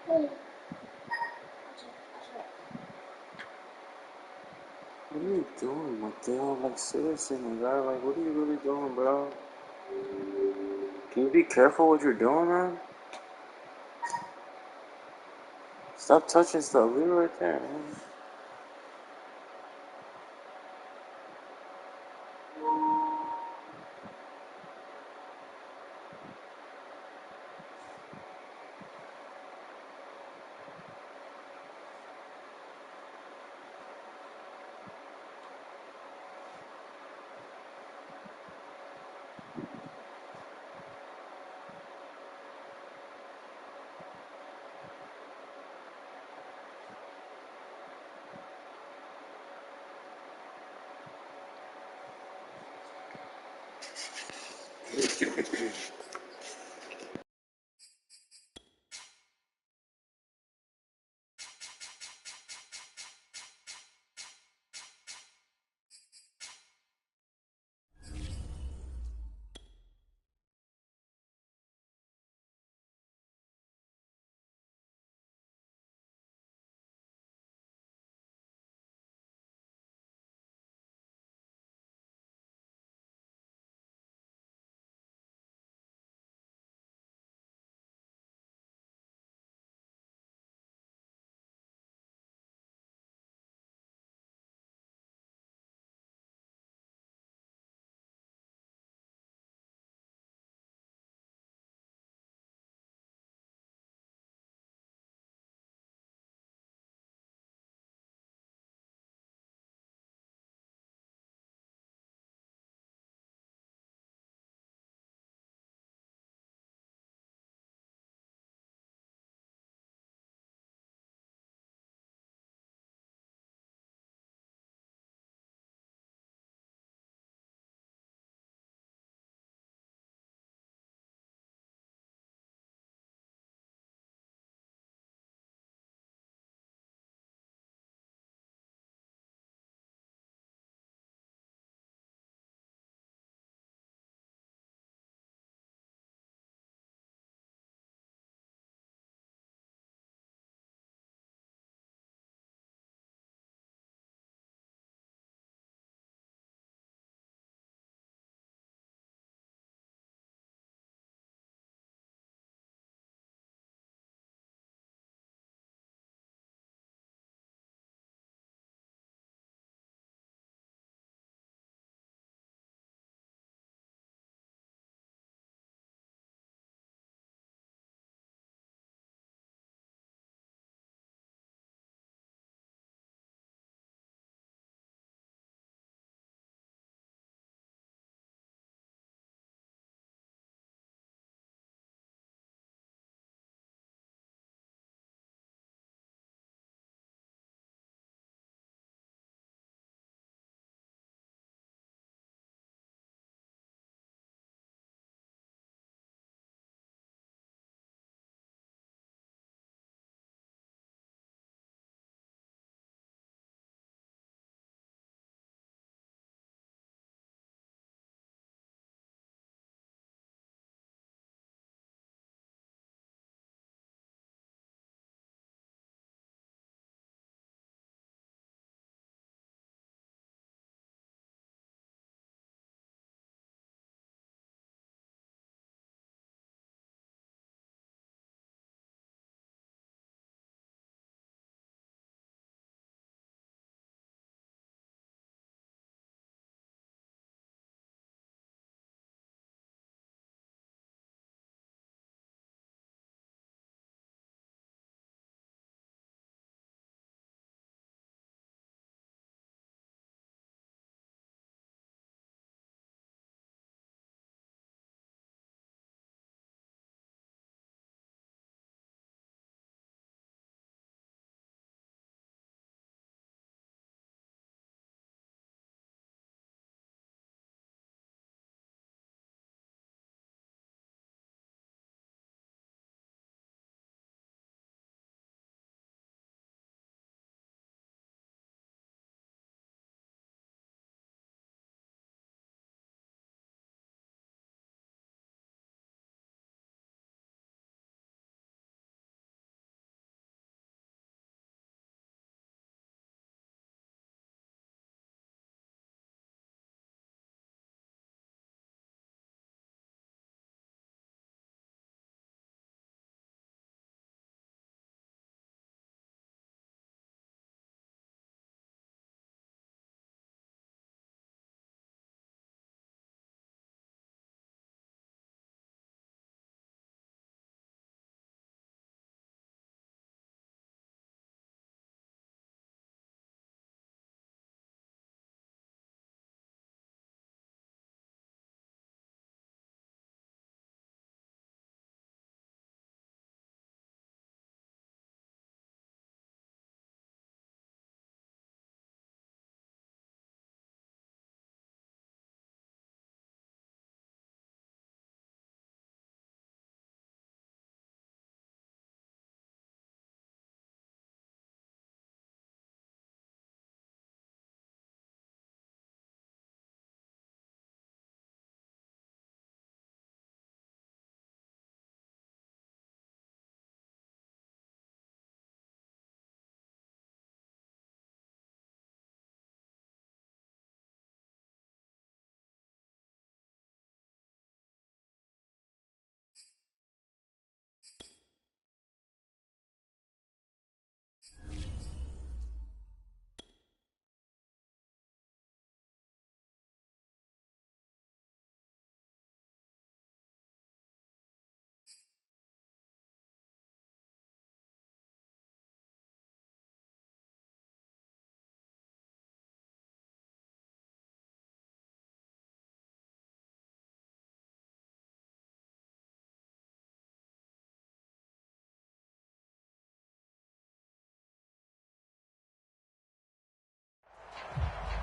What are you doing, Mateo? Like, seriously, my guy, like, what are you really doing, bro? Can you be careful what you're doing, man? Stop touching stuff. Leave it right there, man.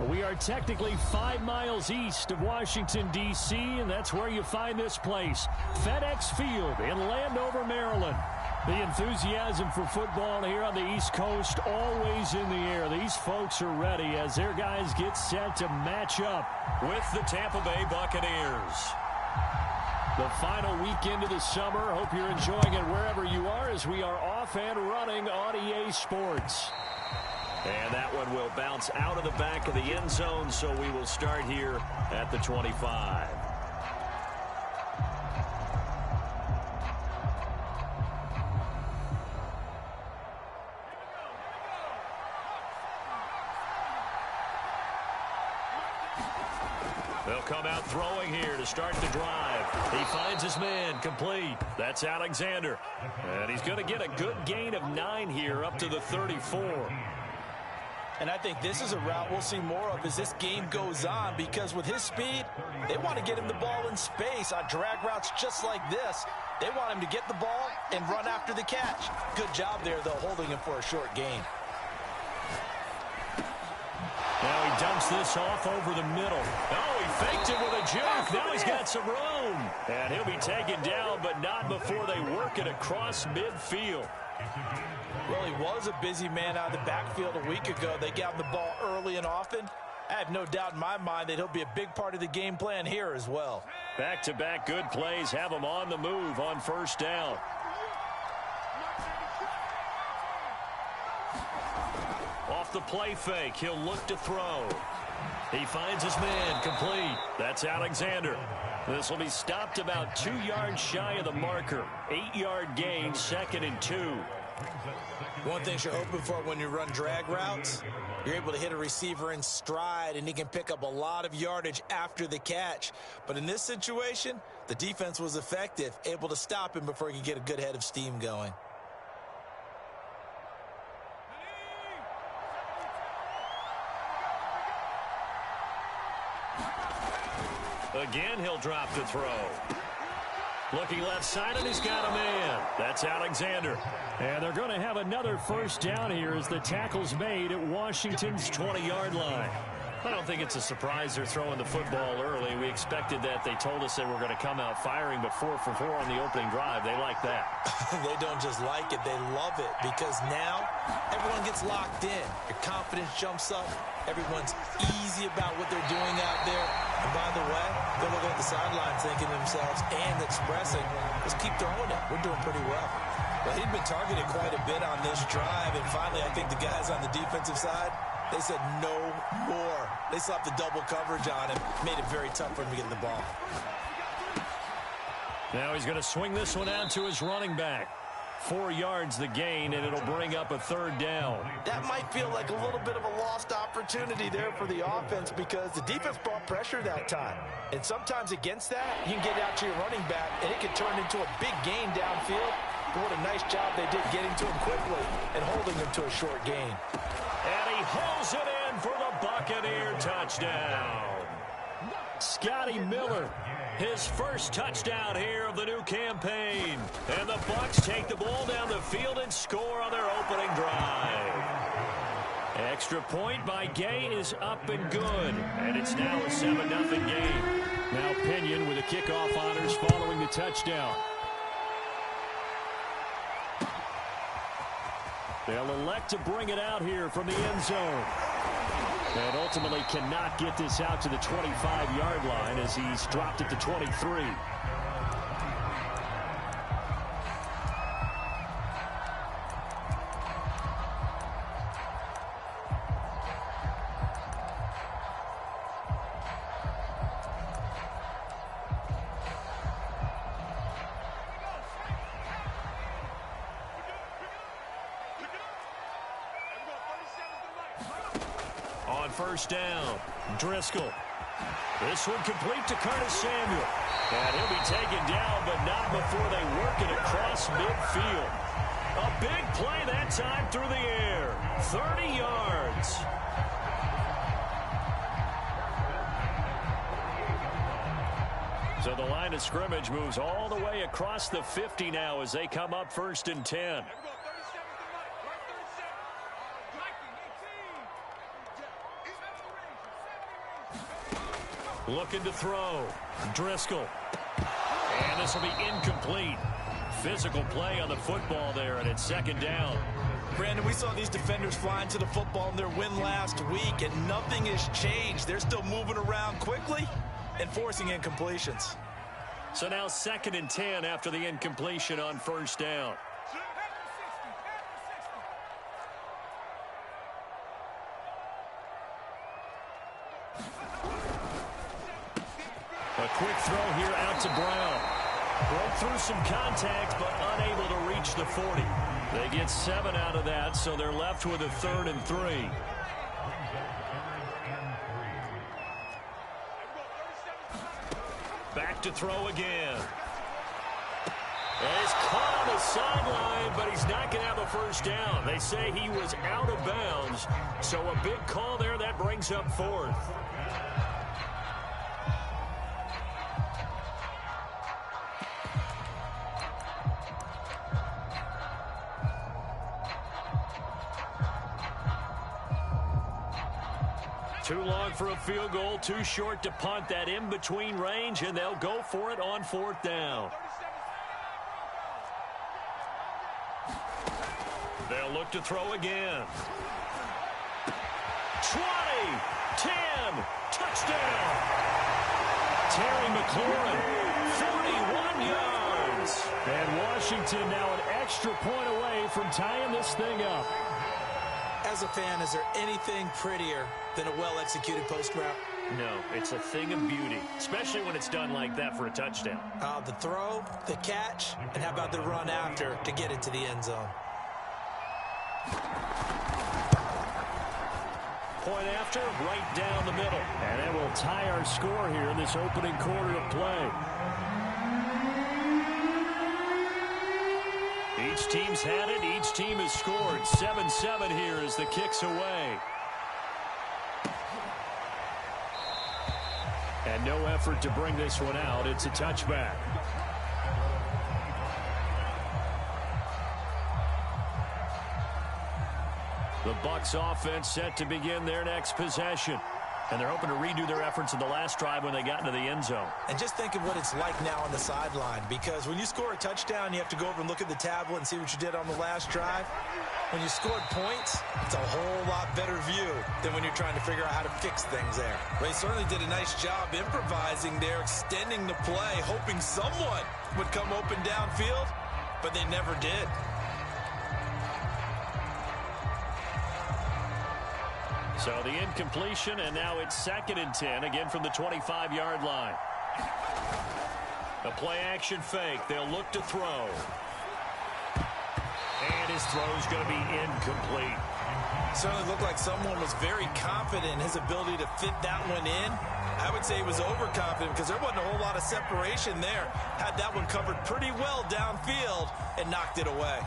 We are technically 5 miles east of Washington, D.C., and that's where you find this place, FedEx Field in Landover, Maryland. The enthusiasm for football here on the East Coast always in the air. These folks are ready as their guys get set to match up with the Tampa Bay Buccaneers. The final weekend of the summer. Hope you're enjoying it wherever you are as we are off and running on EA Sports. And that one will bounce out of the back of the end zone, so we will start here at the 25. They'll come out throwing here to start the drive. He finds his man complete. That's Alexander. And he's going to get a good gain of 9 here up to the 34. And I think this is a route we'll see more of as this game goes on, because with his speed, they want to get him the ball in space on drag routes just like this. They want him to get the ball and run after the catch. Good job there, though, holding him for a short gain. Now he dumps this off over the middle. Oh, he faked it with a juke. Now he's got some room. And he'll be taken down, but not before they work it across midfield. Well, he was a busy man out of the backfield a week ago. They got him the ball early and often. I have no doubt in my mind that he'll be a big part of the game plan here as well. Back-to-back good plays have him on the move on first down. Off the play fake, he'll look to throw. He finds his man complete. That's Alexander. This will be stopped about 2 yards shy of the marker. 8-yard gain, 2nd and 2. One thing you're hoping for when you run drag routes, you're able to hit a receiver in stride, and he can pick up a lot of yardage after the catch. But in this situation, the defense was effective, able to stop him before he could get a good head of steam going. Again, he'll drop the throw. Looking left side, and he's got a man. That's Alexander. And they're going to have another first down here as the tackle's made at Washington's 20-yard line. I don't think it's a surprise they're throwing the football early. We expected that. They told us they were going to come out firing, but 4 for 4 on the opening drive. They like that. They don't just like it, they love it, because now everyone gets locked in. Your confidence jumps up. Everyone's easy about what they're doing out there. And by the way, they're looking at the sidelines thinking to themselves and expressing, let's keep throwing it. We're doing pretty well. Well, he'd been targeted quite a bit on this drive, and finally I think the guys on the defensive side, they said no more. They slapped the double coverage on him, made it very tough for him to get the ball. Now he's going to swing this one out to his running back. 4 yards the gain, and it'll bring up a 3rd down. That might feel like a little bit of a lost opportunity there for the offense, because the defense brought pressure that time. And sometimes against that, you can get out to your running back, and it can turn into a big gain downfield. But what a nice job they did getting to him quickly and holding him to a short gain. And he holds it in for the Buccaneer touchdown. Scotty Miller, his first touchdown here of the new campaign. And the Bucs take the ball down the field and score on their opening drive. Extra point by Gay is up and good. And it's now a 7-0 game. Now Pinion with the kickoff honors following the touchdown. They'll elect to bring it out here from the end zone. And ultimately cannot get this out to the 25-yard line as he's dropped it to 23. On first down, Driscoll. This one complete to Curtis Samuel. And he'll be taken down, but not before they work it across midfield. A big play that time through the air. 30 yards. So the line of scrimmage moves all the way across the 50 now as they come up 1st and 10. Looking to throw. Driscoll. And this will be incomplete. Physical play on the football there, and it's second down. Brandon, we saw these defenders flying to the football in their win last week, and nothing has changed. They're still moving around quickly and forcing incompletions. So now 2nd and 10 after the incompletion on first down. A quick throw here out to Brown. Broke through some contact, but unable to reach the 40. They get 7 out of that, so they're left with a 3rd and 3. Back to throw again. And he's caught on the sideline, but he's not going to have a first down. They say he was out of bounds, so a big call there that brings up 4th. Too long for a field goal, too short to punt. That in-between range, and they'll go for it on 4th down. They'll look to throw again. 20, 10, touchdown. Terry McLaurin, 41 yards. And Washington now an extra point away from tying this thing up. As a fan, is there anything prettier than a well-executed post route? No, it's a thing of beauty, especially when it's done like that for a touchdown. The throw, the catch, and how about the run after to get it to the end zone? Point after, right down the middle. And it will tie our score here in this opening quarter of play. Each team's had it. Each team has scored. 7-7 here as the kick's away. And no effort to bring this one out. It's a touchback. The Bucs offense set to begin their next possession. And they're hoping to redo their efforts in the last drive when they got into the end zone. And just think of what it's like now on the sideline, because when you score a touchdown, you have to go over and look at the tablet and see what you did on the last drive. When you scored points, it's a whole lot better view than when you're trying to figure out how to fix things there. They certainly did a nice job improvising there, extending the play, hoping someone would come open downfield, but they never did. So the incompletion, and now it's 2nd and 10, again from the 25-yard line. A play-action fake. They'll look to throw. And his throw's going to be incomplete. Certainly looked like someone was very confident in his ability to fit that one in. I would say he was overconfident because there wasn't a whole lot of separation there. Had that one covered pretty well downfield and knocked it away.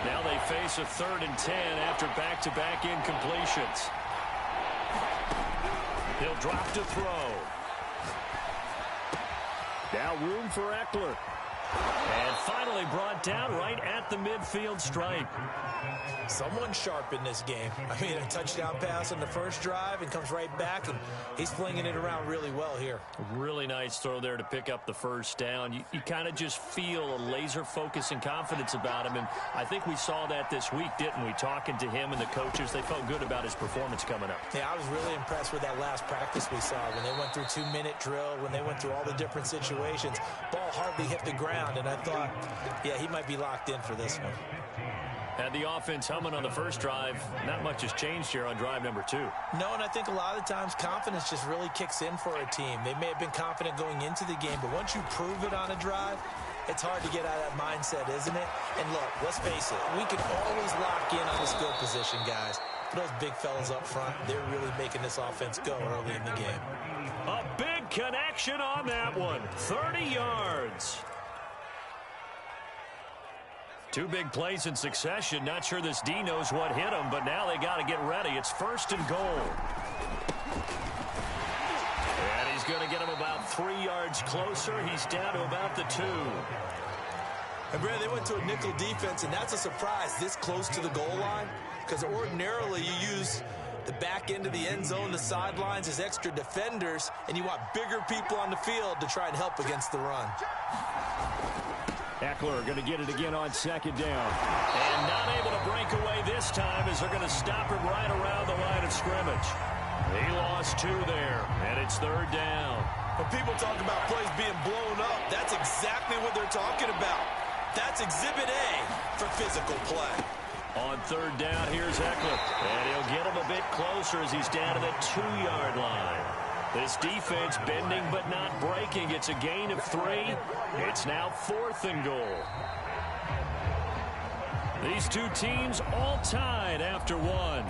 Now they face a 3rd and 10 after back-to-back incompletions. He'll drop to throw. Now room for Eckler. And finally brought down right at the midfield stripe. Someone sharp in this game. I mean, a touchdown pass on the first drive and comes right back, and he's flinging it around really well here. Really nice throw there to pick up the first down. You kind of just feel a laser focus and confidence about him, and I think we saw that this week, didn't we? Talking to him and the coaches, they felt good about his performance coming up. Yeah, I was really impressed with that last practice we saw when they went through 2-minute drill, when they went through all the different situations. Ball hardly hit the ground, and I thought, yeah, he might be locked in for this one. Had the offense humming on the first drive. Not much has changed here on drive number 2. No, and I think a lot of times confidence just really kicks in for a team. They may have been confident going into the game, but once you prove it on a drive, it's hard to get out of that mindset, isn't it? And look, let's face it, we can always lock in on the skill position, guys. But those big fellas up front, they're really making this offense go early in the game. A big connection on that one. 30 yards. 2 big plays in succession. Not sure this D knows what hit him, but now they got to get ready. It's 1st and goal. And he's going to get him about 3 yards closer. He's down to about the 2. And Brad, they went to a nickel defense, and that's a surprise this close to the goal line. because ordinarily you use the back end of the end zone, the sidelines as extra defenders, and you want bigger people on the field to try and help against the run. Eckler going to get it again on second down. And not able to break away this time as they're going to stop him right around the line of scrimmage. He lost 2 there, and it's third down. When people talk about plays being blown up, that's exactly what they're talking about. That's Exhibit A for physical play. On third down, here's Eckler. And he'll get him a bit closer as he's down to the 2-yard line. This defense bending but not breaking. It's a gain of 3. It's now 4th and goal. These two teams all tied after 1.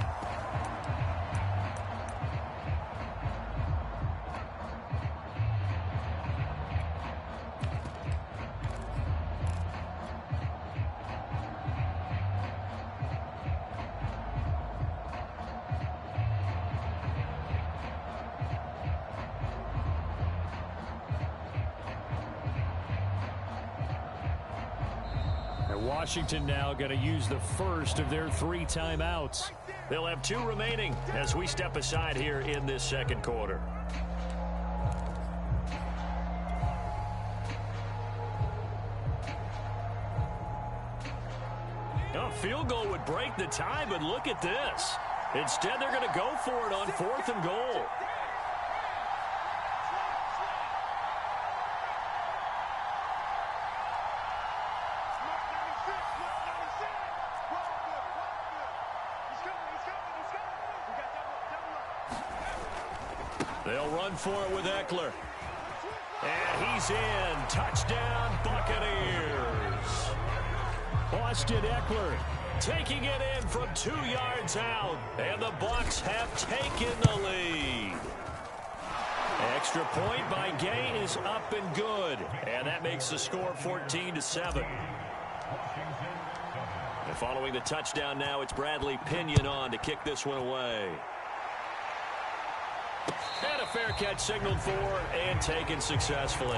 Washington now going to use the first of their 3 timeouts. They'll have 2 remaining as we step aside here in this second quarter. A field goal would break the tie, but look at this. Instead, they're going to go for it on 4th and goal. They'll run for it with Eckler. And he's in. Touchdown, Buccaneers. Austin Eckler taking it in from 2 yards out. And the Bucs have taken the lead. Extra point by Gay is up and good. And that makes the score 14-7. And following the touchdown now, it's Bradley Pinion on to kick this one away. And a fair catch signaled for and taken successfully.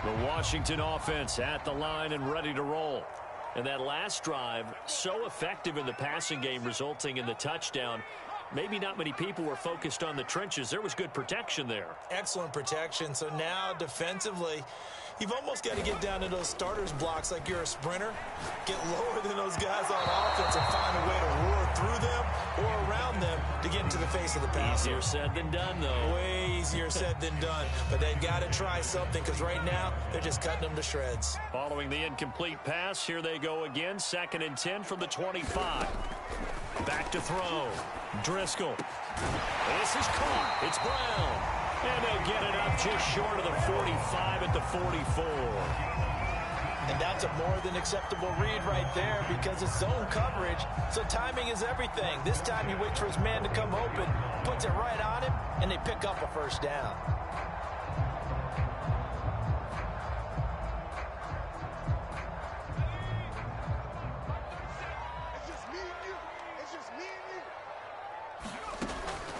The Washington offense at the line and ready to roll. And that last drive, so effective in the passing game, resulting in the touchdown. Maybe not many people were focused on the trenches. There was good protection there. Excellent protection. So now defensively, you've almost got to get down to those starters blocks like you're a sprinter. Get lower than those guys on offense and find a way to roar through them or around them to get into the face of the passer. Easier said than done, though. Way easier said than done. But they've got to try something because right now they're just cutting them to shreds. Following the incomplete pass, here they go again. 2nd and 10 from the 25. Back to throw. Driscoll. This is caught. It's Brown. And they'll get it up just short of the 45 at the 44. And that's a more than acceptable read right there because it's zone coverage, so timing is everything. This time he waits for his man to come open, puts it right on him, and they pick up a first down.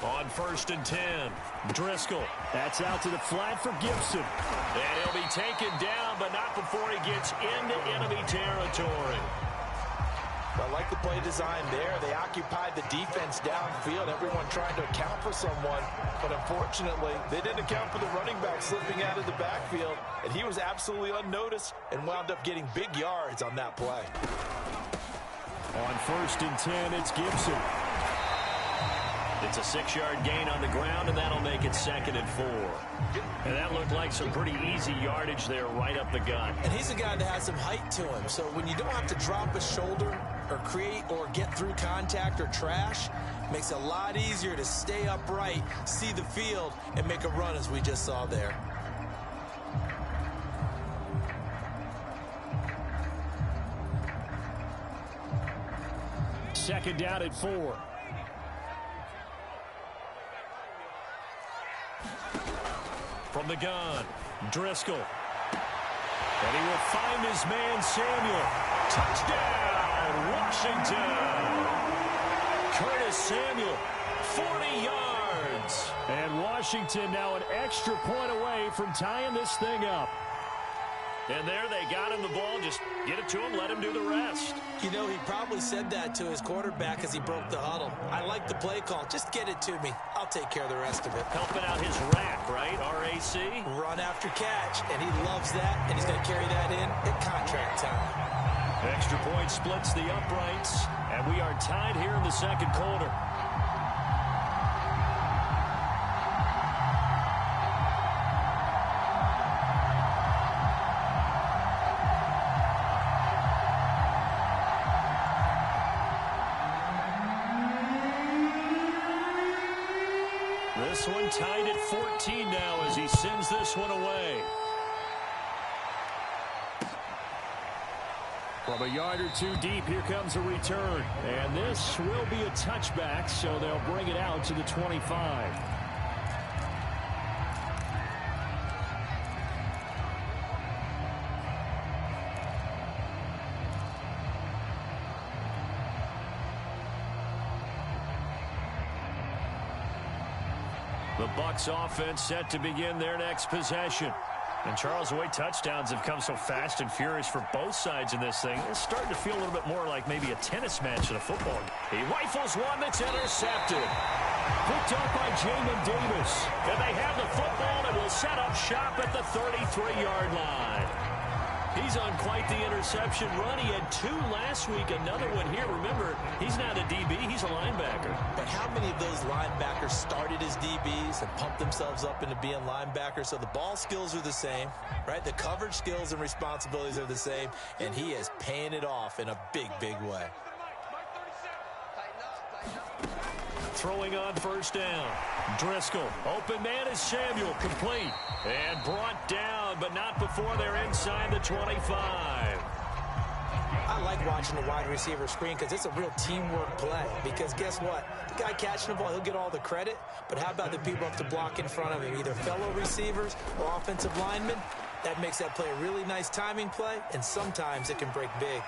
On 1st and 10, Driscoll. That's out to the flat for Gibson. And he'll be taken down, but not before he gets into enemy territory. I like the play design there. They occupied the defense downfield, everyone trying to account for someone. But unfortunately, they didn't account for the running back slipping out of the backfield. And he was absolutely unnoticed and wound up getting big yards on that play. On 1st and 10, it's Gibson. It's a 6-yard gain on the ground, and that'll make it 2nd and 4. And that looked like some pretty easy yardage there right up the gut. And he's a guy that has some height to him, so when you don't have to drop his shoulder or create or get through contact or trash, makes it a lot easier to stay upright, see the field, and make a run as we just saw there. Second down at 4. From the gun, Driscoll. And he will find his man, Samuel. Touchdown, Washington. Curtis Samuel, 40 yards. yards. And Washington now an extra point away from tying this thing up. And there they got him the ball. Just get it to him, let him do the rest. You know, he probably said that to his quarterback as he broke the huddle. I like the play call. Just get it to me. I'll take care of the rest of it. Helping out his rack, right? RAC. Run after catch, and he loves that, and he's going to carry that in at contract time. Extra point splits the uprights, and we are tied here in the second quarter. This one tied at 14 now as he sends this one away. From a yard or two deep, here comes a return. And this will be a touchback, so they'll bring it out to the 25. The Bucs offense set to begin their next possession. And Charles, the way touchdowns have come so fast and furious for both sides in this thing, it's starting to feel a little bit more like maybe a tennis match than a football. He rifles one that's intercepted. Picked up by Jamin Davis. And they have the football and will set up shop at the 33-yard line. He's on quite the interception run. He had 2 last week, another one here. Remember, he's not a DB, he's a linebacker. But how many of those linebackers started as DBs and pumped themselves up into being linebackers? So the ball skills are the same, right? The coverage skills and responsibilities are the same, and he is paying it off in a big, big way. Throwing on first down. Driscoll. Open man is Samuel. Complete. And brought down, but not before they're inside the 25. I like watching the wide receiver screen because it's a real teamwork play. Because guess what? The guy catching the ball, he'll get all the credit. But how about the people up to block in front of him? Either fellow receivers or offensive linemen. That makes that play a really nice timing play, and sometimes it can break big.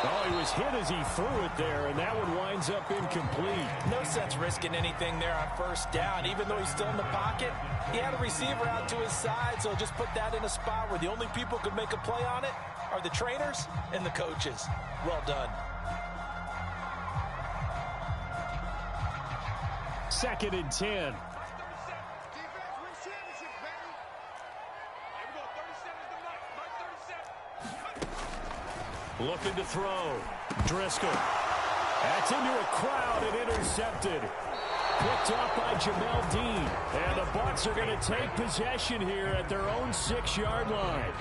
Oh, he was hit as he threw it there, and that one winds up incomplete. No sense risking anything there on first down. Even though he's still in the pocket, he had a receiver out to his side, so just put that in a spot where the only people who could make a play on it are the trainers and the coaches. Well done. Second and 10. Looking to throw. Driscoll. That's into a crowd and intercepted. Picked up by Jamel Dean. And the Bucs are going to take possession here at their own 6-yard line.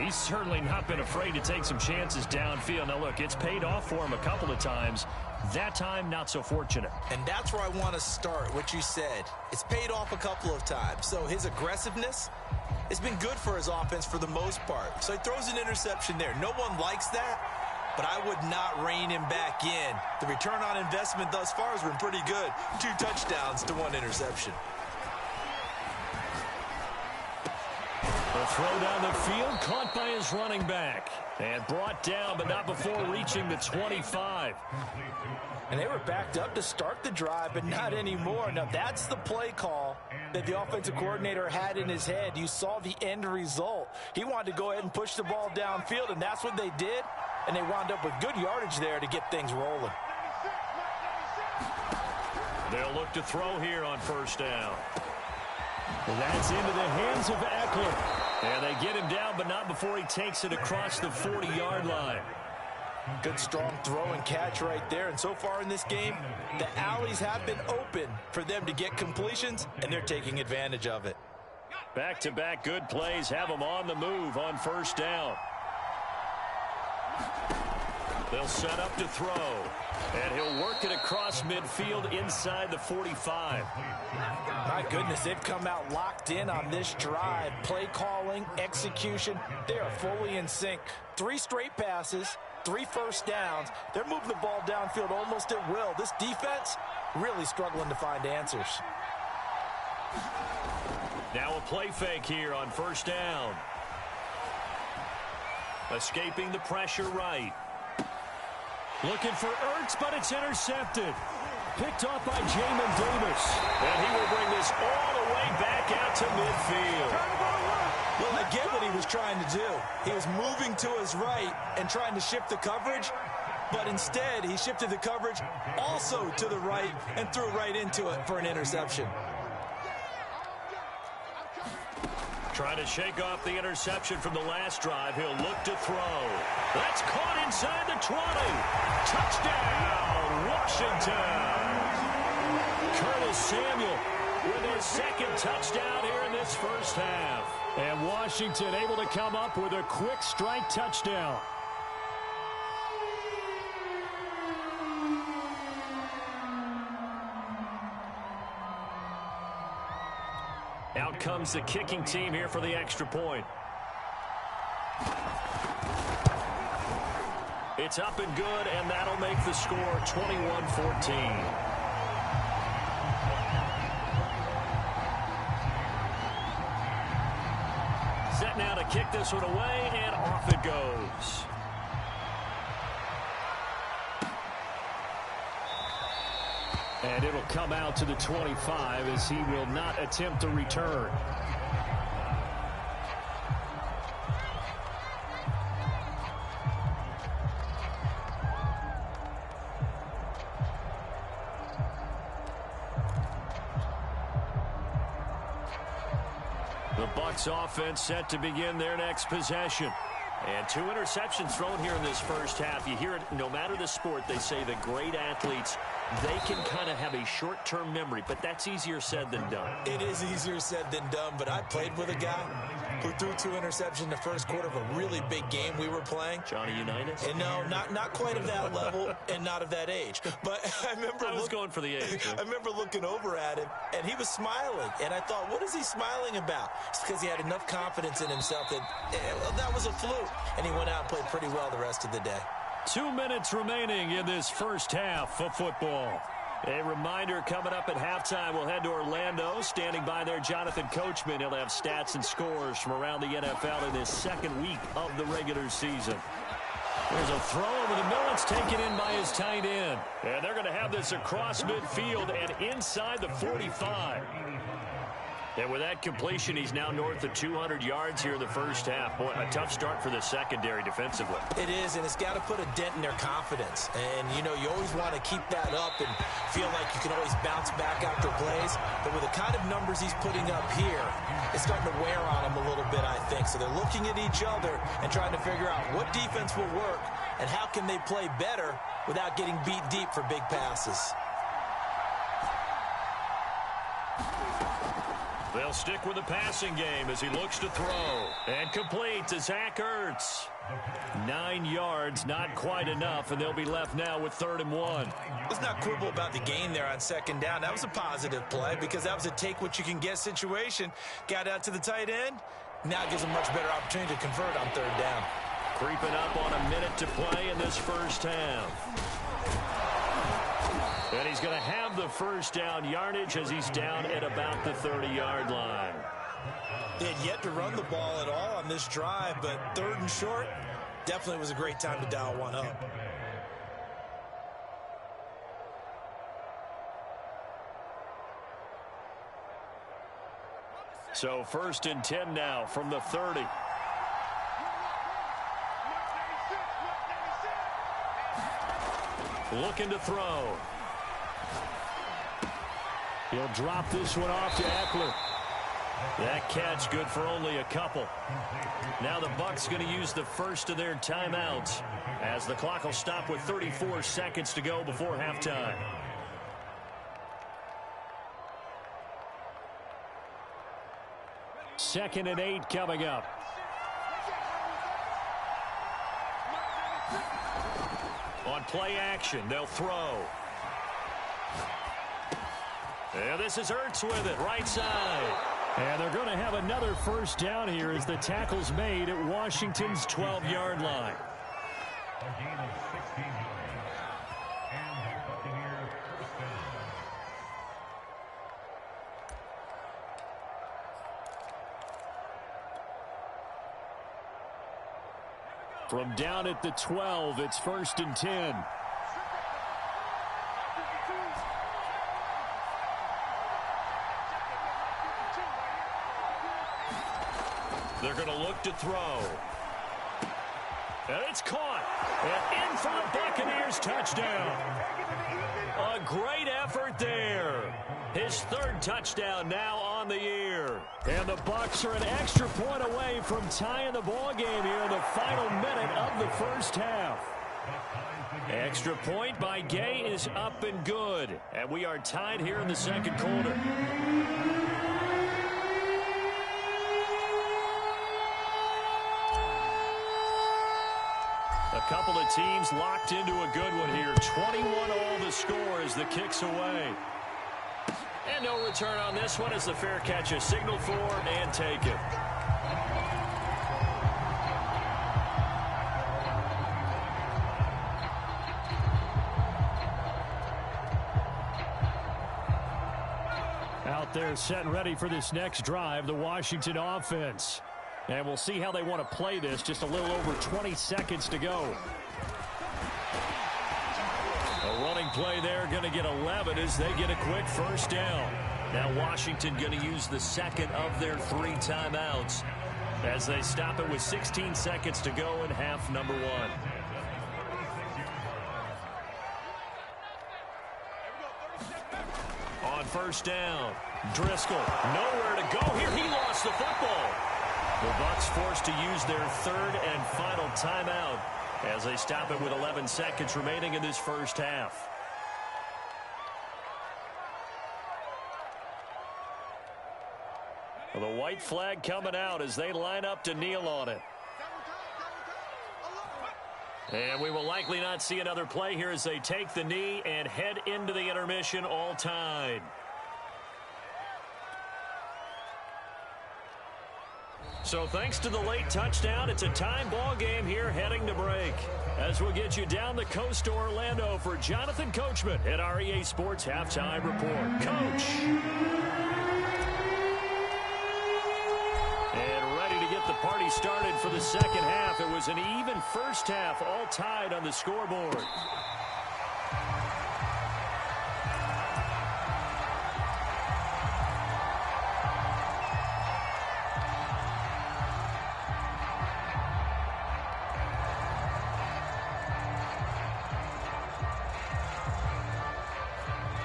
He's certainly not been afraid to take some chances downfield. Now, look, it's paid off for him a couple of times. That time, not so fortunate. And that's where I want to start, what you said. It's paid off a couple of times. So his aggressiveness has been good for his offense for the most part. So he throws an interception there. No one likes that, but I would not rein him back in. The return on investment thus far has been pretty good. 2 touchdowns to 1 interception. The throw down the field, caught by his running back. And brought down, but not before reaching the 25. And they were backed up to start the drive, but not anymore. Now, that's the play call that the offensive coordinator had in his head. You saw the end result. He wanted to go ahead and push the ball downfield, and that's what they did. And they wound up with good yardage there to get things rolling. They'll look to throw here on first down. That's into the hands of Eckler. And they get him down, but not before he takes it across the 40-yard line. Good, strong throw and catch right there. And so far in this game, the alleys have been open for them to get completions, and they're taking advantage of it. Back-to-back good plays have them on the move on first down. They'll set up to throw. And he'll work it across midfield inside the 45. My goodness, they've come out locked in on this drive. Play calling, execution, they are fully in sync. 3 straight passes, 3 first downs. They're moving the ball downfield almost at will. This defense really struggling to find answers. Now a play fake here on first down. Escaping the pressure right. Looking for Ertz, but it's intercepted. picked off by Jamin Davis. And he will bring this all the way back out to midfield. Well, I get what he was trying to do. He was moving to his right and trying to shift the coverage, but instead he shifted the coverage also to the right and threw right into it for an interception. Trying to shake off the interception from the last drive. He'll look to throw. That's caught inside the 20. Touchdown, Washington. Curtis Samuel with his second touchdown here in this first half. And Washington able to come up with a quick strike touchdown. Out comes the kicking team here for the extra point. It's up and good, and that'll make the score 21-14. Set now to kick this one away, and off it goes. And it'll come out to the 25 as he will not attempt to return. The Bucs offense set to begin their next possession. And 2 interceptions thrown here in this first half. You hear it, no matter the sport, they say the great athletes, they can kind of have a short-term memory, but that's easier said than done. It is easier said than done, but I played with a guy who threw 2 interceptions in the first quarter of a really big game we were playing. Johnny Unitas? And no, not quite of that level and not of that age. But I was going for the age. I remember looking over at him, and he was smiling. And I thought, what is he smiling about? It's because he had enough confidence in himself that that was a fluke. And he went out and played pretty well the rest of the day. 2 minutes remaining in this first half of football. A reminder coming up at halftime, we'll head to Orlando. Standing by there, Jonathan Coachman. He'll have stats and scores from around the NFL in this second week of the regular season. There's a throw over the middle. It's taken in by his tight end. And they're going to have this across midfield and inside the 45. And with that completion, he's now north of 200 yards here in the first half. Boy, a tough start for the secondary defensively. It is, and it's got to put a dent in their confidence. And, you know, you always want to keep that up and feel like you can always bounce back after plays. But with the kind of numbers he's putting up here, it's starting to wear on them a little bit, I think. So they're looking at each other and trying to figure out what defense will work and how can they play better without getting beat deep for big passes. They'll stick with the passing game as he looks to throw. And complete to Zach Ertz. 9 yards, not quite enough, and they'll be left now with 3rd and 1. Let's not quibble about the gain there on 2nd down. That was a positive play because that was a take-what-you-can-get situation. Got out to the tight end. Now it gives a much better opportunity to convert on 3rd down. Creeping up on a minute to play in this first half. And he's going to have the first down yardage as he's down at about the 30-yard line. They had yet to run the ball at all on this drive, but 3rd and short definitely was a great time to dial one up. So 1st and 10 now from the 30. Looking to throw. He'll drop this one off to Eckler. That catch good for only a couple. Now the Bucs going to use the first of their timeouts as the clock will stop with 34 seconds to go before halftime. Second and 8 coming up. On play action, they'll throw. And this is Ertz with it, right side. And they're going to have another first down here as the tackle's made at Washington's 12-yard line. From down at the 12, it's 1st and 10. They're going to look to throw. And it's caught. And in for the Buccaneers touchdown. A great effort there. His third touchdown now on the year. And the Bucs are an extra point away from tying the ball game here in the final minute of the first half. Extra point by Gay is up and good. And we are tied here in the second quarter. A couple of teams locked into a good one here. 21-all the score as the kick's away. And no return on this one as the fair catch is signaled for and taken. Out there set and ready for this next drive, the Washington offense. And we'll see how they want to play this. Just a little over 20 seconds to go. A running play there, going to get 11 as they get a quick first down. Now Washington going to use the second of their 3 timeouts as they stop it with 16 seconds to go in half number 1. On first down, Driscoll nowhere to go here. He lost the football. The Bucs forced to use their third and final timeout as they stop it with 11 seconds remaining in this first half. Well, the white flag coming out as they line up to kneel on it. And we will likely not see another play here as they take the knee and head into the intermission all tied. So thanks to the late touchdown, it's a time ball game here heading to break. As we'll get you down the coast to Orlando for Jonathan Coachman at our EA Sports Halftime Report. Coach. And ready to get the party started for the second half. It was an even first half, all tied on the scoreboard.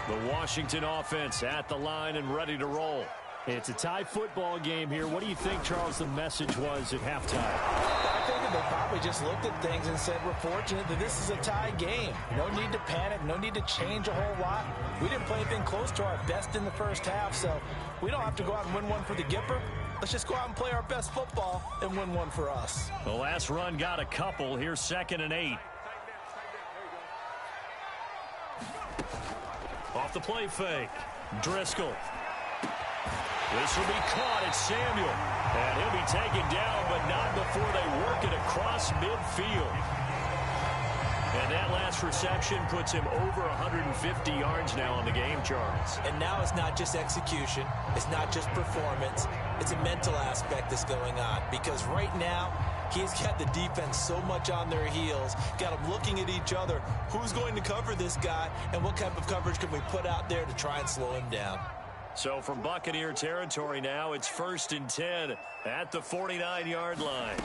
The Washington offense at the line and ready to roll. It's a tie football game here. What do you think, Charles, the message was at halftime? I think that they probably just looked at things and said, we're fortunate that this is a tie game. No need to panic. No need to change a whole lot. We didn't play anything close to our best in the first half, so we don't have to go out and win one for the Gipper. Let's just go out and play our best football and win one for us. The last run got a couple. Here's 2nd and 8. Off the play fake. Driscoll. This will be caught. It's Samuel. And he'll be taken down, but not before they work it across midfield. And that last reception puts him over 150 yards now on the game, Charles. And now it's not just execution. It's not just performance. It's a mental aspect that's going on. Because right now, he's got the defense so much on their heels, got them looking at each other. Who's going to cover this guy, and what type of coverage can we put out there to try and slow him down? So from Buccaneer territory now, it's 1st and 10 at the 49-yard line.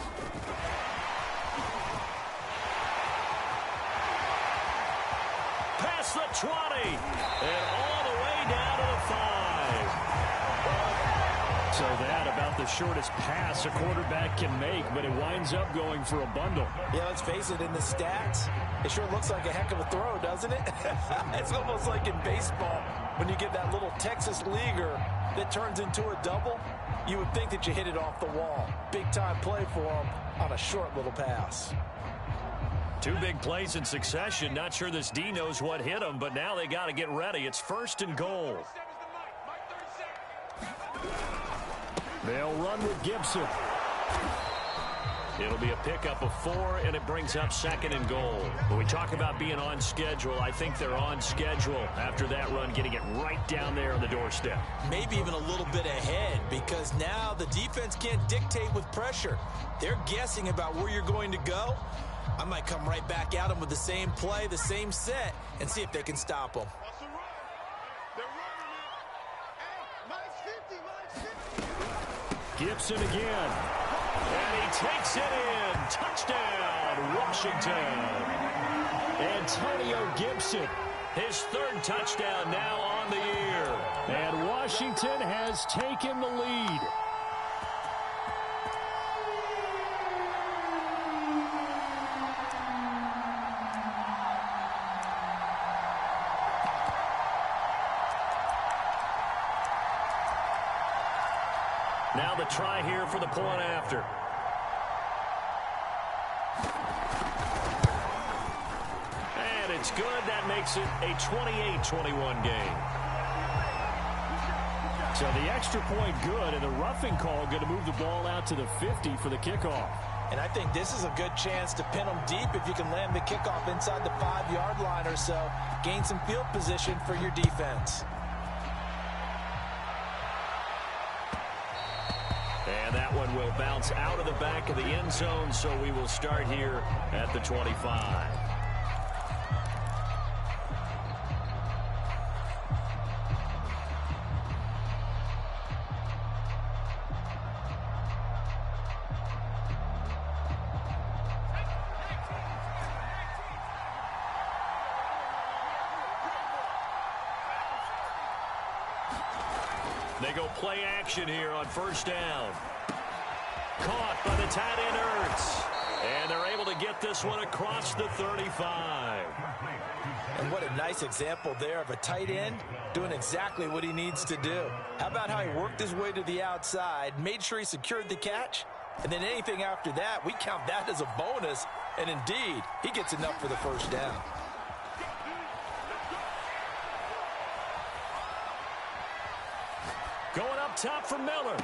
Past the 20, and all the way down to the 5. So that about the shortest pass a quarterback can make, but it winds up going for a bundle. Yeah, let's face it, in the stats, it sure looks like a heck of a throw, doesn't it? It's almost like in baseball, when you get that little Texas leaguer that turns into a double, you would think that you hit it off the wall. Big-time play for him on a short little pass. 2 big plays in succession. Not sure this D knows what hit him, but now they got to get ready. It's 1st and goal. They'll run with Gibson. It'll be a pickup of 4, and it brings up 2nd and goal. When we talk about being on schedule, I think they're on schedule after that run, getting it right down there on the doorstep. Maybe even a little bit ahead, because now the defense can't dictate with pressure. They're guessing about where you're going to go. I might come right back at them with the same play, the same set, and see if they can stop them. Gibson again. And he takes it in. Touchdown, Washington. Antonio Gibson, his third touchdown now on the year. And Washington has taken the lead. Now the try here for the point after. And it's good. That makes it a 28-21 game. So the extra point good, and the roughing call going to move the ball out to the 50 for the kickoff. And I think this is a good chance to pin them deep if you can land the kickoff inside the 5-yard line or so. Gain some field position for your defense. And that one will bounce out of the back of the end zone, so we will start here at the 25. They go play action here on first down. Caught by the tight end Ertz. And they're able to get this one across the 35. And what a nice example there of a tight end doing exactly what he needs to do. How about how he worked his way to the outside, made sure he secured the catch, and then anything after that, we count that as a bonus. And indeed, he gets enough for the first down. Going up top for Miller.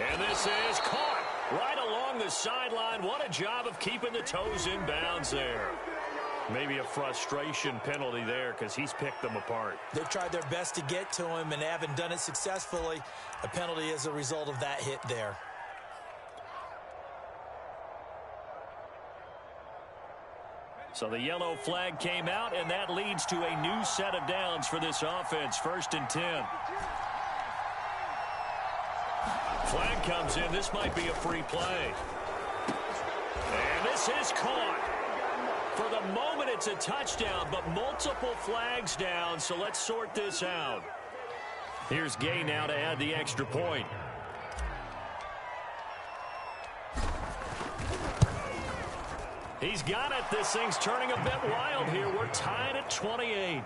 And this is caught right along the sideline. What a job of keeping the toes in bounds there. Maybe a frustration penalty there because he's picked them apart. They've tried their best to get to him and haven't done it successfully. A penalty as a result of that hit there. So the yellow flag came out, and that leads to a new set of downs for this offense. 1st and 10. Flag comes in. This might be a free play. And this is caught. For the moment, it's a touchdown, but multiple flags down, so let's sort this out. Here's Gay now to add the extra point. He's got it. This thing's turning a bit wild here. We're tied at 28.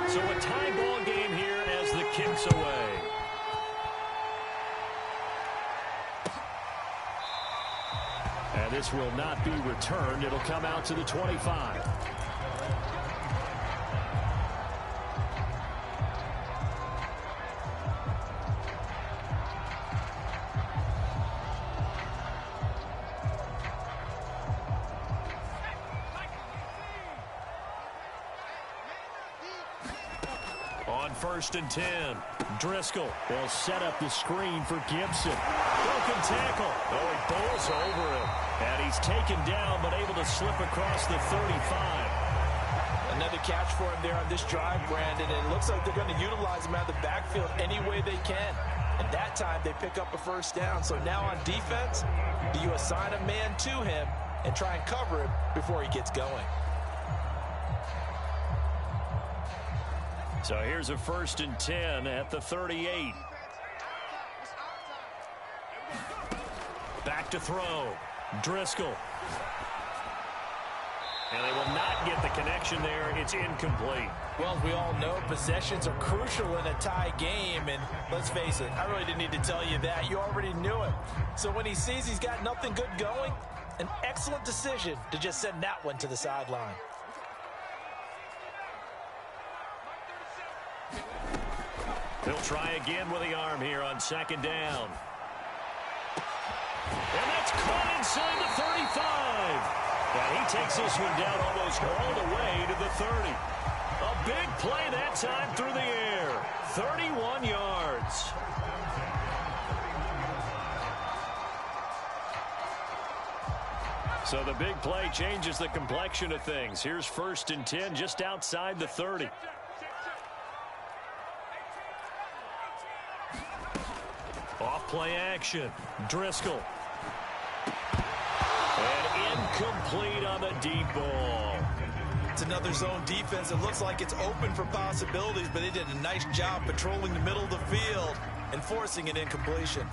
So a tie ball game here as the kick's away. And this will not be returned. It'll come out to the 25. On 1st and 10, Driscoll. They'll set up the screen for Gibson. Broken tackle. Oh, he bowls over him. And he's taken down, but able to slip across the 35. Another catch for him there on this drive, Brandon. And it looks like they're going to utilize him out of the backfield any way they can. And that time they pick up a first down. So now on defense, do you assign a man to him and try and cover him before he gets going? So here's a 1st and 10 at the 38. Back to throw. Driscoll. And they will not get the connection there. It's incomplete. Well, as we all know, possessions are crucial in a tie game. And let's face it, I really didn't need to tell you that. You already knew it. So when he sees he's got nothing good going, an excellent decision to just send that one to the sideline. He'll try again with the arm here on 2nd down. And that's caught inside the 35. And he takes this one down almost all the way to the 30. A big play that time through the air. 31 yards. So the big play changes the complexion of things. Here's 1st and 10 just outside the 30. Play action. Driscoll. And incomplete on the deep ball. It's another zone defense. It looks like it's open for possibilities, but they did a nice job patrolling the middle of the field and forcing an incompletion.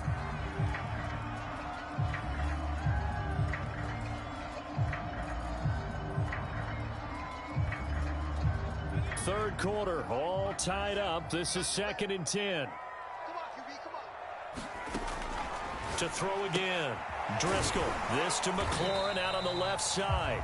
Third quarter, all tied up. This is 2nd and 10. To throw again. Driscoll. This to McLaurin out on the left side.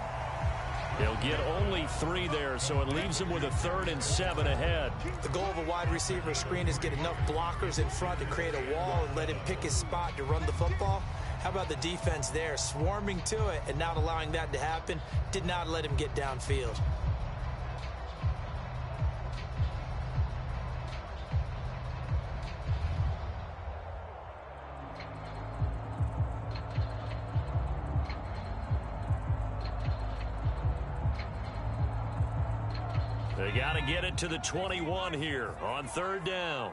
He'll get only 3 there, so it leaves him with a 3rd and 7 ahead. The goal of a wide receiver screen is get enough blockers in front to create a wall and let him pick his spot to run the football. How about the defense there, swarming to it and not allowing that to happen? Did not let him get downfield. They got to get it to the 21 here on 3rd down.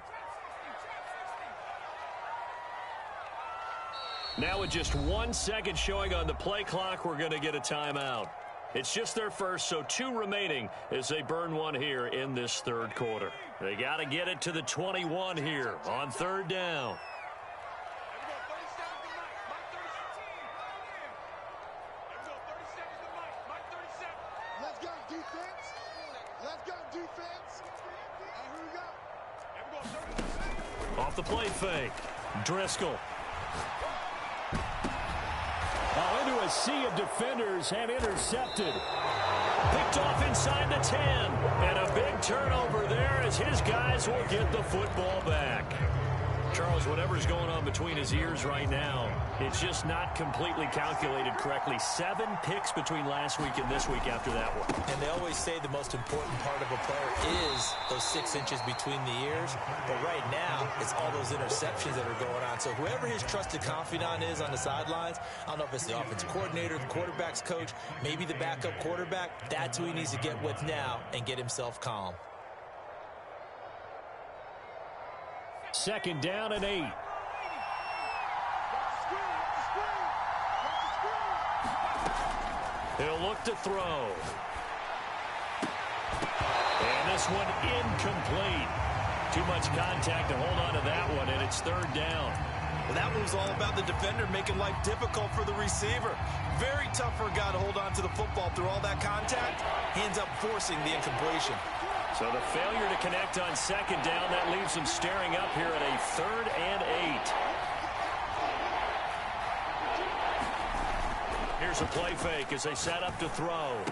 Now with just 1 second showing on the play clock, we're going to get a timeout. It's just their first, so 2 remaining as they burn one here in this 3rd quarter. They got to get it to the 21 here on 3rd down. Off the play fake. Driscoll. Into a sea of defenders and intercepted. Picked off inside the 10. And a big turnover there as his guys will get the football back. Charles, whatever's going on between his ears right now, it's just not completely calculated correctly. 7 picks between last week and this week after that one. And they always say the most important part of a player is those 6 inches between the ears. But right now, it's all those interceptions that are going on. So whoever his trusted confidant is on the sidelines, I don't know if it's the offensive coordinator, the quarterback's coach, maybe the backup quarterback, that's who he needs to get with now and get himself calm. 2nd down and 8. He'll look to throw. And this one incomplete. Too much contact to hold on to that one, and it's 3rd down. Well, that one was all about the defender making life difficult for the receiver. Very tough for a guy to hold on to the football through all that contact. He ends up forcing the incompletion. So the failure to connect on 2nd down, that leaves him staring up here at a 3rd and 8. Here's a play fake as they set up to throw.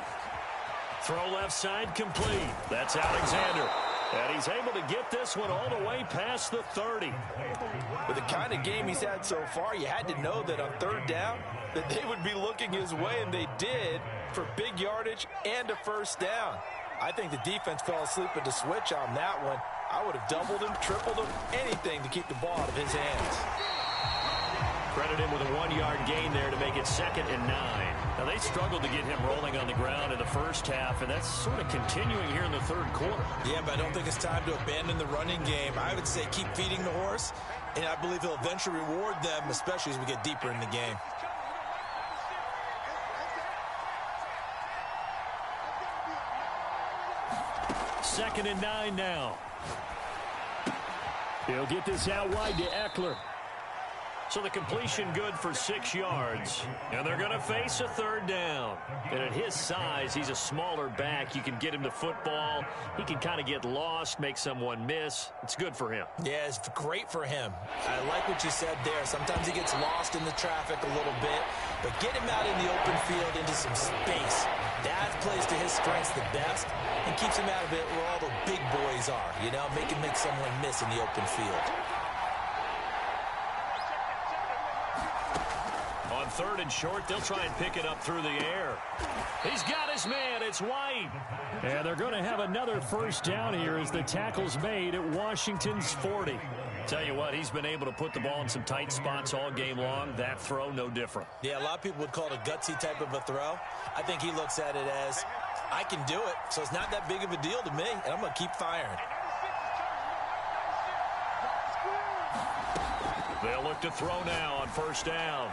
Throw left side complete. That's Alexander. And he's able to get this one all the way past the 30. With the kind of game he's had so far, you had to know that on 3rd down that they would be looking his way, and they did, for big yardage and a 1st down. I think the defense fell asleep at the switch on that one. I would have doubled him, tripled him, anything to keep the ball out of his hands. Credit him with a 1-yard gain there to make it 2nd and 9. Now, they struggled to get him rolling on the ground in the first half, and that's sort of continuing here in the 3rd quarter. Yeah, but I don't think it's time to abandon the running game. I would say keep feeding the horse, and I believe he'll eventually reward them, especially as we get deeper in the game. Second and 9 now. He'll get this out wide to Eckler. So the completion good for 6 yards. And they're going to face a 3rd down. And at his size, he's a smaller back. You can get him to football. He can kind of get lost, make someone miss. It's good for him. Yeah, it's great for him. I like what you said there. Sometimes he gets lost in the traffic a little bit. But get him out in the open field into some space. That plays to his strengths the best and keeps him out of it where all the big boys are. You know, make him make someone miss in the open field. On 3rd and short, they'll try and pick it up through the air. He's got his man. It's White. And they're going to have another 1st down here as the tackle's made at Washington's 40. Tell you what, he's been able to put the ball in some tight spots all game long. That throw, no different. Yeah, a lot of people would call it a gutsy type of a throw. I think he looks at it as, I can do it, so it's not that big of a deal to me, and I'm going to keep firing. They'll look to throw now on first down.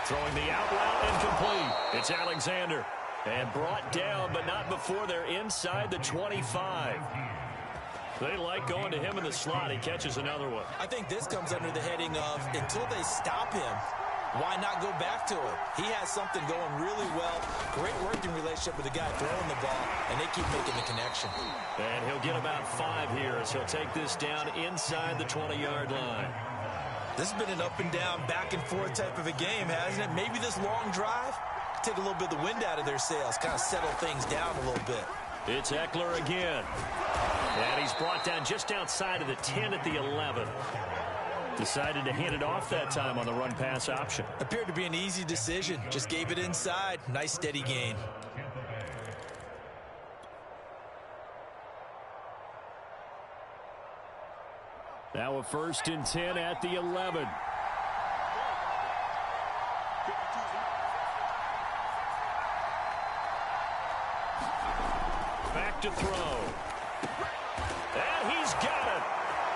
Throwing the out route incomplete. It's Alexander. And brought down, but not before they're inside the 25. They like going to him in the slot. He catches another one. I think this comes under the heading of until they stop him, why not go back to him? He has something going really well. Great working relationship with the guy throwing the ball, and they keep making the connection. And he'll get about 5 here as he'll take this down inside the 20-yard line. This has been an up and down, back and forth type of a game, hasn't it? Maybe this long drive take a little bit of the wind out of their sails, kind of settle things down a little bit. It's Eckler again. And he's brought down just outside of the 10 at the 11. Decided to hand it off that time on the run-pass option. Appeared to be an easy decision. Just gave it inside. Nice steady gain. Now a 1st and 10 at the 11. Back to throw. And he's got it.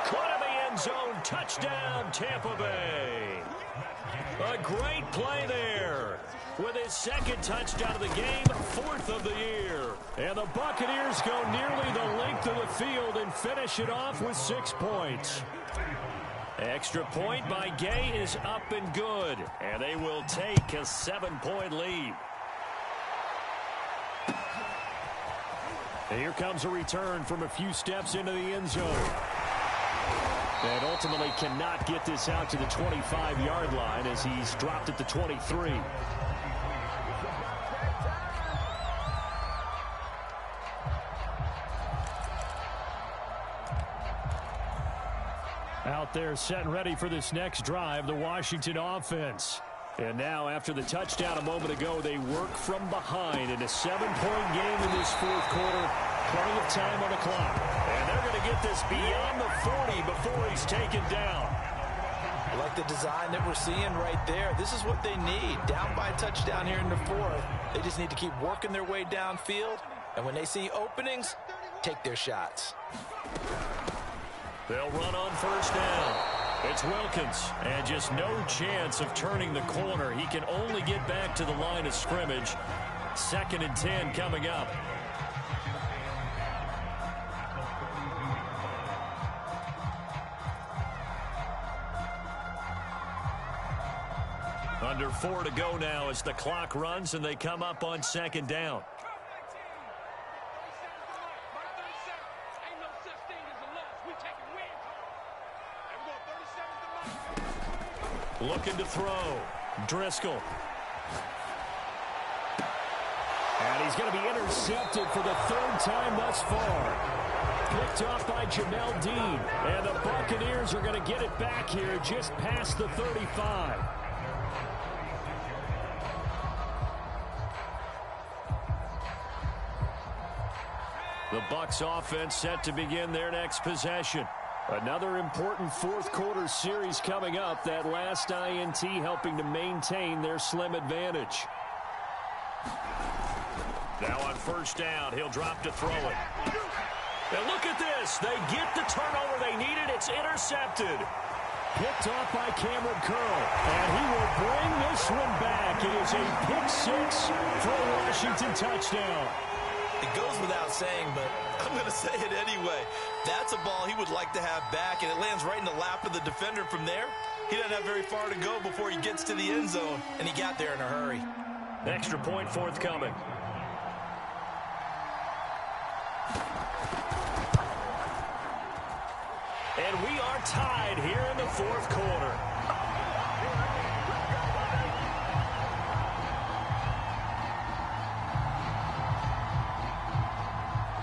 Caught in the end zone. Touchdown, Tampa Bay. A great play there. With his 2nd touchdown of the game, 4th of the year. And the Buccaneers go nearly the length of the field and finish it off with 6 points. Extra point by Gay is up and good. And they will take a 7-point lead. And here comes a return from a few steps into the end zone. And ultimately cannot get this out to the 25-yard line as he's dropped at the 23. Out there set and ready for this next drive, the Washington offense. And now, after the touchdown a moment ago, they work from behind in a 7-point game in this 4th quarter. Plenty of time on the clock. And they're going to get this beyond the 40 before he's taken down. I like the design that we're seeing right there. This is what they need. Down by a touchdown here in the 4th. They just need to keep working their way downfield. And when they see openings, take their shots. They'll run on first down. It's Wilkins, and just no chance of turning the corner. He can only get back to the line of scrimmage. 2nd and 10 coming up. Under 4 to go now as the clock runs, and they come up on 2nd down. Looking to throw. Driscoll. And he's going to be intercepted for the 3rd time thus far. Picked off by Jamel Dean. And the Buccaneers are going to get it back here just past the 35. The Bucs offense set to begin their next possession. Another important 4th quarter series coming up. That last INT helping to maintain their slim advantage. Now on first down, he'll drop to throw it. And look at this. They get the turnover they needed. It's intercepted. Picked off by Cameron Curl. And he will bring this one back. It is a pick-6 for a Washington touchdown. It goes without saying, but I'm going to say it anyway. That's a ball he would like to have back, and it lands right in the lap of the defender from there. He doesn't have very far to go before he gets to the end zone, and he got there in a hurry. Extra point forthcoming. And we are tied here in the 4th quarter.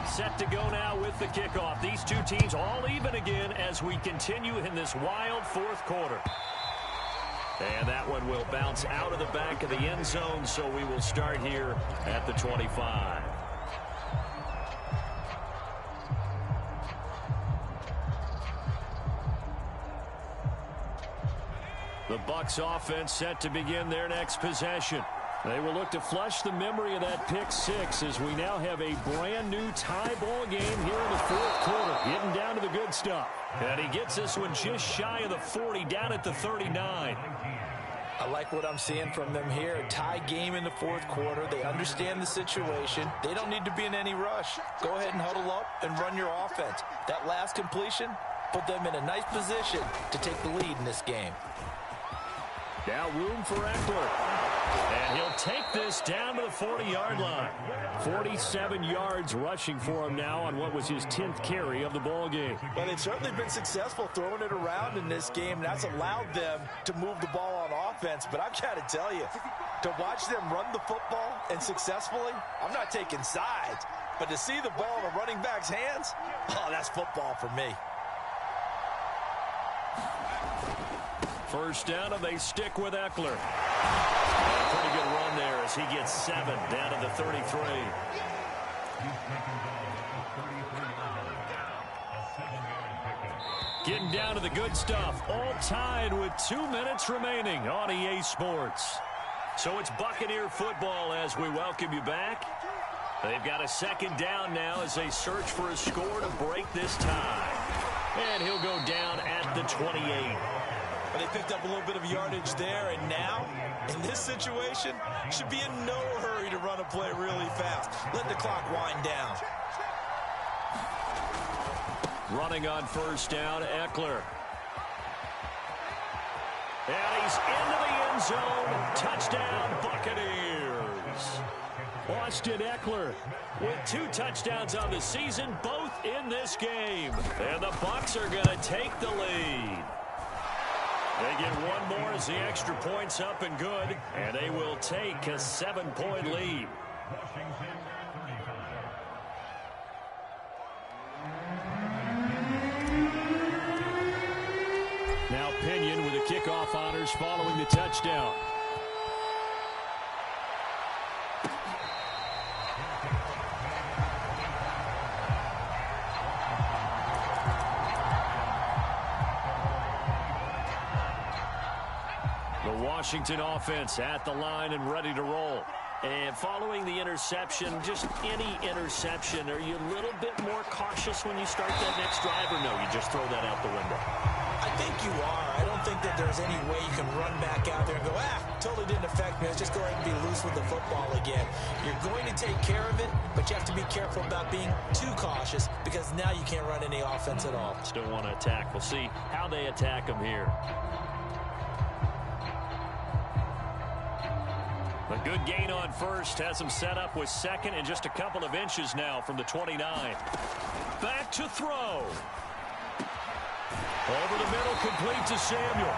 Set to go now with the kickoff. These two teams all even again as we continue in this wild 4th quarter. And that one will bounce out of the back of the end zone, so we will start here at the 25. The Bucs offense set to begin their next possession. They will look to flush the memory of that pick-6 as we now have a brand new tie ball game here in the 4th quarter. Getting down to the good good stuff. And he gets this one just shy of the 40, down at the 39. I like what I'm seeing from them here. A tie game in the fourth quarter. They understand the situation. They don't need to be in any rush. Go ahead and huddle up and run your offense. That last completion put them in a nice position to take the lead in this game. Now room for Eckler. And he'll take this down to the 40-yard line. 47 yards rushing for him now on what was his 10th carry of the ball game. Well, they've certainly been successful throwing it around in this game, and that's allowed them to move the ball on offense. But I've got to tell you, to watch them run the football and successfully, I'm not taking sides, but to see the ball in a running back's hands, oh, that's football for me. First down, and they stick with Eckler. Pretty good run there as he gets 7 down to the 33. Getting down to the good stuff. All tied with 2 minutes remaining on EA Sports. So it's Buccaneer football as we welcome you back. They've got a second down now as they search for a score to break this tie. And he'll go down at the 28. But they picked up a little bit of yardage there, and now, in this situation, should be in no hurry to run a play really fast. Let the clock wind down. Running on first down, Eckler. And he's into the end zone. Touchdown, Buccaneers. Austin Eckler with 2 touchdowns on the season, both in this game. And the Bucs are going to take the lead. They get one more as the extra point's up and good, and they will take a 7-point lead. Now Pinion with the kickoff honors following the touchdown. Washington offense at the line and ready to roll. And following the interception, just any interception, are you a little bit more cautious when you start that next drive, or no, you just throw that out the window? I think you are. I don't think that there's any way you can run back out there and go, totally didn't affect me. Let's just go ahead and be loose with the football again. You're going to take care of it, but you have to be careful about being too cautious because now you can't run any offense at all. Still want to attack. We'll see how they attack them here. A good gain on first has him set up with second and just a couple of inches now from the 29. Back to throw. Over the middle, complete to Samuel.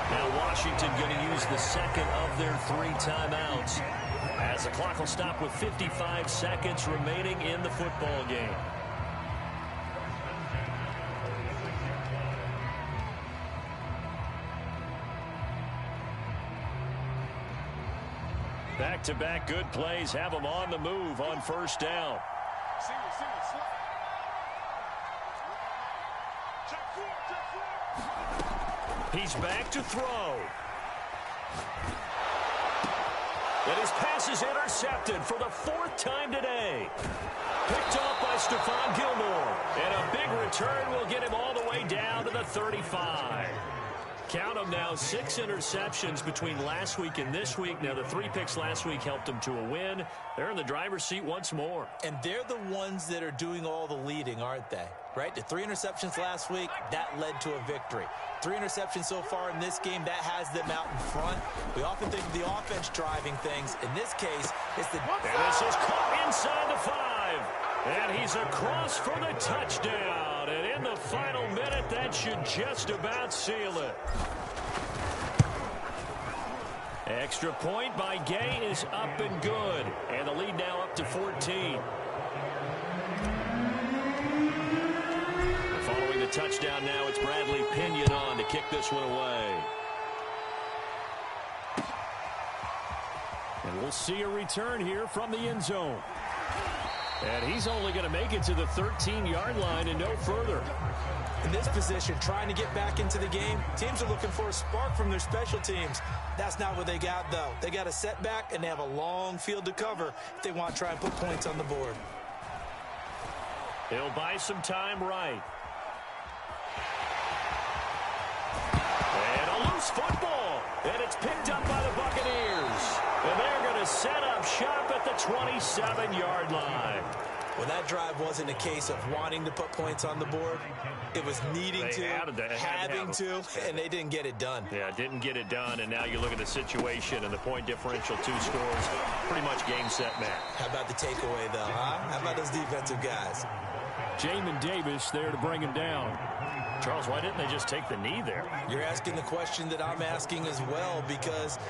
Now Washington going to use the second of their 3 timeouts as the clock will stop with 55 seconds remaining in the football game. Back-to-back good plays have them on the move on first down. He's back to throw. And his pass is intercepted for the 4th time today. Picked off by Stephon Gilmore. And a big return will get him all the way down to the 35. Count them now, 6 interceptions between last week and this week. Now, the 3 picks last week helped them to a win. They're in the driver's seat once more. And they're the ones that are doing all the leading, aren't they? Right? The 3 interceptions last week, that led to a victory. 3 interceptions so far in this game, that has them out in front. We often think of the offense driving things. In this case, it's the... And this is caught inside the 5. And he's across for the touchdown. And in the final minute, that should just about seal it. Extra point by Gay is up and good. And the lead now up to 14. Following the touchdown now, it's Bradley Pinion on to kick this one away. And we'll see a return here from the end zone. And he's only going to make it to the 13-yard line and no further. In this position, trying to get back into the game, teams are looking for a spark from their special teams. That's not what they got, though. They got a setback, and they have a long field to cover if they want to try and put points on the board. He'll buy some time right. And it's picked up by the Buccaneers. And they're going to set up shop at the 27-yard line. Well, that drive wasn't a case of wanting to put points on the board. It was needing to, having to, and they didn't get it done. Yeah, didn't get it done, and now you look at the situation and the point differential, 2 scores, pretty much game, set, match. How about the takeaway, though, huh? How about those defensive guys? Jamin Davis there to bring him down. Charles, why didn't they just take the knee there? You're asking the question that I'm asking as well, because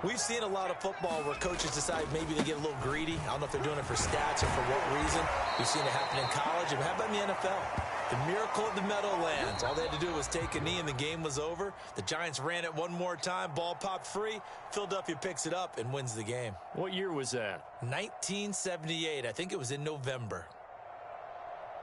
we've seen a lot of football where coaches decide maybe they get a little greedy. I don't know if they're doing it for stats or for what reason. We've seen it happen in college. And how about in the NFL? The miracle of the Meadowlands. All they had to do was take a knee and the game was over. The Giants ran it one more time. Ball popped free. Philadelphia picks it up and wins the game. What year was that? 1978. I think it was in November.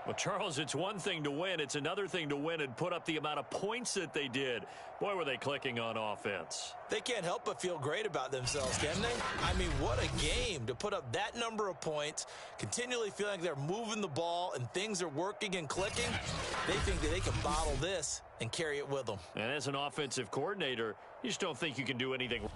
Well, Charles, it's one thing to win. It's another thing to win and put up the amount of points that they did. Boy, were they clicking on offense. They can't help but feel great about themselves, can they? I mean, what a game to put up that number of points, continually feeling like they're moving the ball and things are working and clicking. They think that they can bottle this and carry it with them. And as an offensive coordinator, you just don't think you can do anything.